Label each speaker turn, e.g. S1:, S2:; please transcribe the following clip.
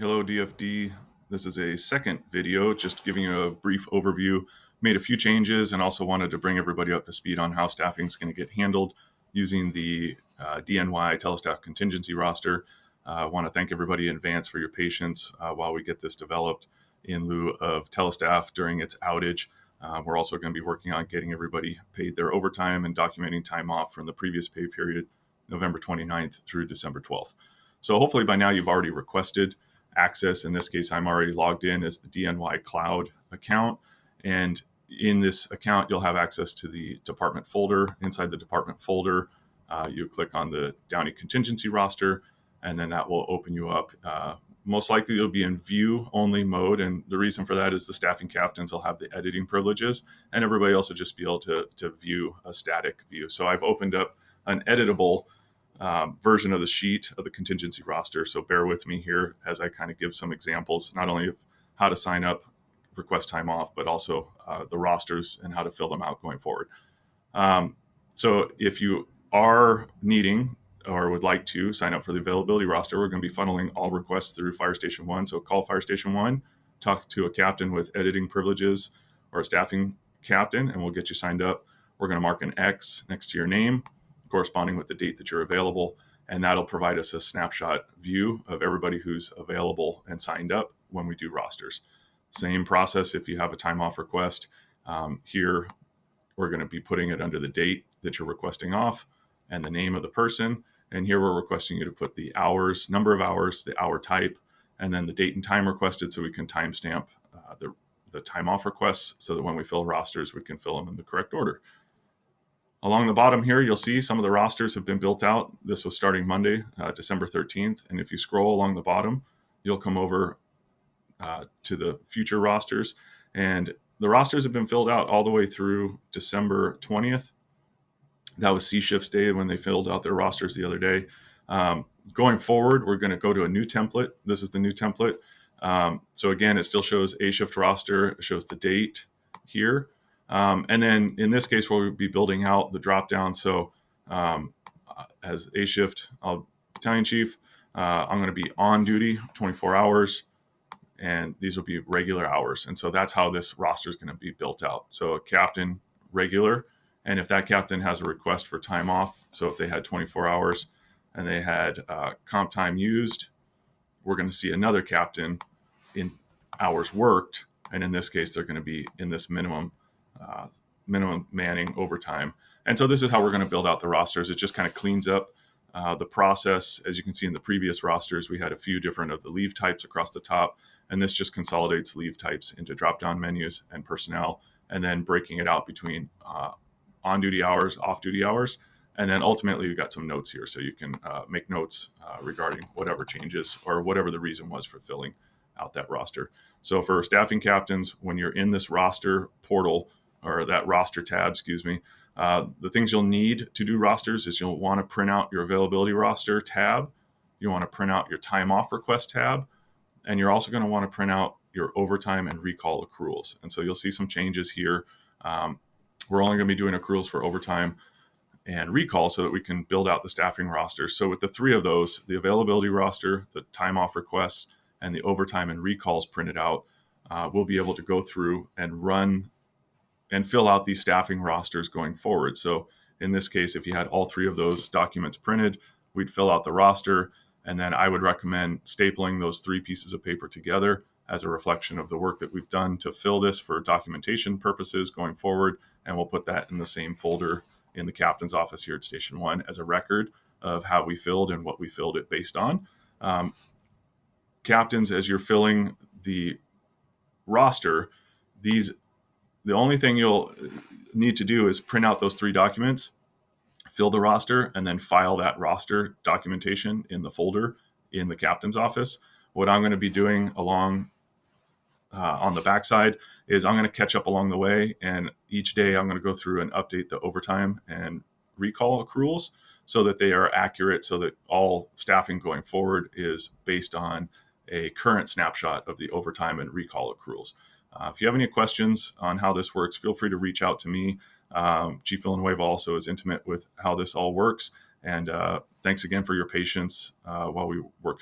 S1: Hello, DFD. This is a second video, just giving you a brief overview. Made a few changes and also wanted to bring everybody up to speed on how staffing is going to get handled using the DNY Telestaff contingency roster. I want to thank everybody in advance for your patience while we get this developed in lieu of Telestaff during its outage. We're also going to be working on getting everybody paid their overtime and documenting time off from the previous pay period, November 29th through December 12th. So hopefully by now you've already requested access. In this case, I'm already logged in as the DNY Cloud account. And in this account, you'll have access to the department folder. Inside the department folder, you click on the Downey contingency roster, and then that will open you up. Most likely you'll be in view only mode. And the reason for that is the staffing captains will have the editing privileges, and everybody else will just be able to view a static view. So I've opened up an editable version of the sheet of the contingency roster. So bear with me here as I kind of give some examples, not only of how to sign up, request time off, but also the rosters and how to fill them out going forward. So if you are needing or would like to sign up for the availability roster, we're going to be funneling all requests through Fire Station 1. So call Fire Station 1, talk to a captain with editing privileges or a staffing captain, and we'll get you signed up. We're going to mark an X next to your name, corresponding with the date that you're available, and that'll provide us a snapshot view of everybody who's available and signed up when we do rosters. Same process if you have a time off request. Here, we're going to be putting it under the date that you're requesting off and the name of the person. And here we're requesting you to put the hours, number of hours, the hour type, and then the date and time requested so we can timestamp the time off requests so that when we fill rosters, we can fill them in the correct order. Along the bottom here, you'll see some of the rosters have been built out. This was starting Monday, December 13th. And if you scroll along the bottom, you'll come over to the future rosters. And the rosters have been filled out all the way through December 20th. That was C Shift's day when they filled out their rosters the other day. Going forward, we're going to go to a new template. This is the new template. So again, it still shows A Shift roster. It shows the date here. And then in this case, we'll be building out the drop down. So as A Shift battalion chief, I'm going to be on duty 24 hours, and these will be regular hours. And so that's how this roster is going to be built out. So a captain, regular, and if that captain has a request for time off, so if they had 24 hours and they had comp time used, we're going to see another captain in hours worked. And in this case, they're going to be in this minimum manning overtime. And so this is how we're going to build out the rosters. It just kind of cleans up the process. As you can see in the previous rosters, we had a few different of the leave types across the top, and this just consolidates leave types into drop-down menus and personnel, and then breaking it out between on-duty hours, off-duty hours, and then ultimately we've got some notes here, so you can make notes regarding whatever changes or whatever the reason was for filling out that roster. So for staffing captains, when you're in this roster portal, or that roster tab, excuse me, the things you'll need to do rosters is you'll want to print out your availability roster tab. You want to print out your time off request tab. And you're also going to want to print out your overtime and recall accruals. And so you'll see some changes here. We're only going to be doing accruals for overtime and recall so that we can build out the staffing roster. So with the three of those, the availability roster, the time off requests, and the overtime and recalls printed out, we'll be able to go through and run and fill out these staffing rosters going forward. So in this case, if you had all three of those documents printed, we'd fill out the roster, and then I would recommend stapling those three pieces of paper together as a reflection of the work that we've done to fill this for documentation purposes going forward. And we'll put that in the same folder in the captain's office here at Station 1 as a record of how we filled and what we filled it based on. Captains, as you're filling the roster, the only thing you'll need to do is print out those three documents, fill the roster, and then file that roster documentation in the folder in the captain's office. What I'm going to be doing along on the backside is I'm going to catch up along the way, and each day I'm going to go through and update the overtime and recall accruals so that they are accurate, so that all staffing going forward is based on a current snapshot of the overtime and recall accruals. If you have any questions on how this works, feel free to reach out to me. Chief Villanueva also is intimate with how this all works. And thanks again for your patience while we work through